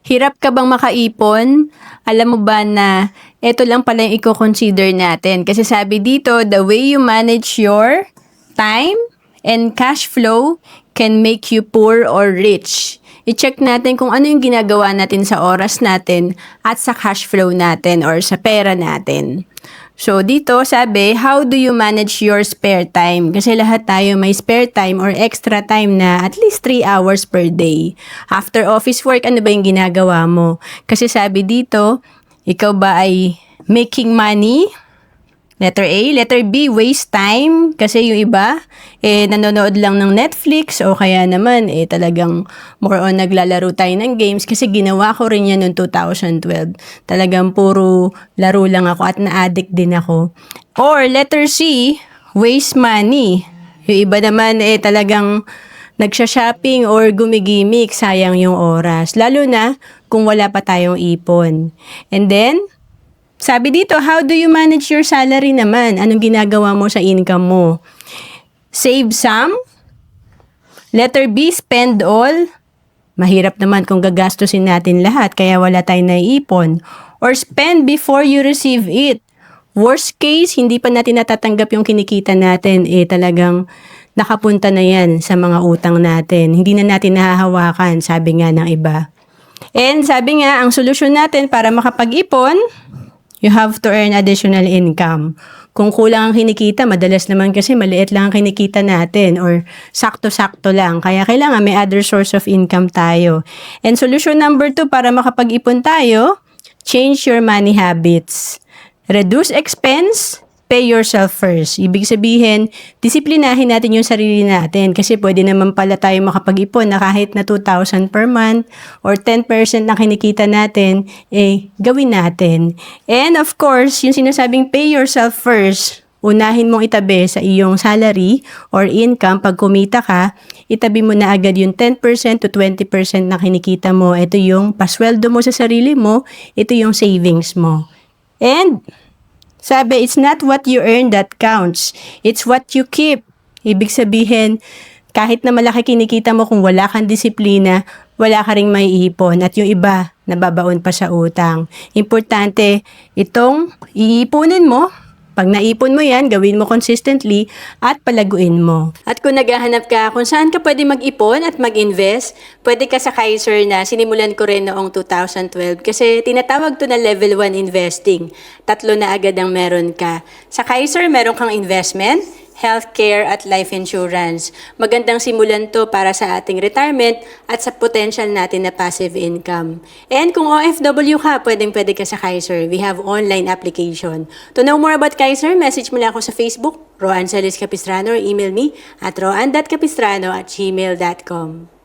Hirap ka bang makaipon? Alam mo ba na ito lang pala yung i-consider natin. Kasi sabi dito, the way you manage your time and cash flow can make you poor or rich. I-check natin kung ano yung ginagawa natin sa oras natin at sa cash flow natin or sa pera natin. So, dito sabi, how do you manage your spare time? Kasi lahat tayo may spare time or extra time na at least 3 hours per day. After office work, ano ba yung ginagawa mo? Kasi sabi dito, ikaw ba ay making money? Letter A. Letter B, waste time. Kasi yung iba, nanonood lang ng Netflix o kaya naman, talagang more on naglalaro tayo ng games. Kasi ginawa ko rin yan noong 2012. Talagang puro laro lang ako at na-addict din ako. Or letter C, waste money. Yung iba naman, talagang nagsha-shopping or gumigimik, sayang yung oras. Lalo na kung wala pa tayong ipon. And then, sabi dito, how do you manage your salary naman? Anong ginagawa mo sa income mo? Save some? Letter B, spend all? Mahirap naman kung gagastusin natin lahat kaya wala tayong naiipon. Or spend before you receive it? Worst case, hindi pa natin natatanggap yung kinikita natin. Talagang nakapunta na yan sa mga utang natin. Hindi na natin nahahawakan, sabi nga ng iba. And sabi nga, ang solusyon natin para makapag-ipon, you have to earn additional income. Kung kulang ang kinikita, madalas naman kasi maliit lang ang kinikita natin or sakto-sakto lang. Kaya kailangan may other source of income tayo. And solution number 2 para makapag-ipon tayo, change your money habits. Reduce expense, pay yourself first. Ibig sabihin, disiplinahin natin yung sarili natin kasi pwede naman pala tayo makapag-ipon na kahit na 2,000 per month or 10% na kinikita natin, gawin natin. And of course, yung sinasabing pay yourself first, unahin mong itabi sa iyong salary or income. Pag kumita ka, itabi mo na agad yung 10% to 20% na kinikita mo. Ito yung pasweldo mo sa sarili mo, ito yung savings mo. And sabi, it's not what you earn that counts. It's what you keep. Ibig sabihin, kahit na malaki kinikita mo kung wala kang disiplina, wala ka ring maiipon. At yung iba, nababaon pa sa utang. Importante, itong iipunin mo. Pag naipon mo yan, gawin mo consistently at palaguin mo. At kung naghahanap ka kung saan ka pwede mag-ipon at mag-invest, pwede ka sa Kaiser na sinimulan ko rin noong 2012 kasi tinatawag to na level 1 investing. 3 na agad ang meron ka. Sa Kaiser, meron kang investment, healthcare at life insurance. Magandang simulan to para sa ating retirement at sa potential natin na passive income. And kung OFW ka, pwede ka sa Kaiser. We have online application. To know more about Kaiser, message mo lang ako sa Facebook, Roan Celis Capistrano, or email me at roan.capistrano@gmail.com.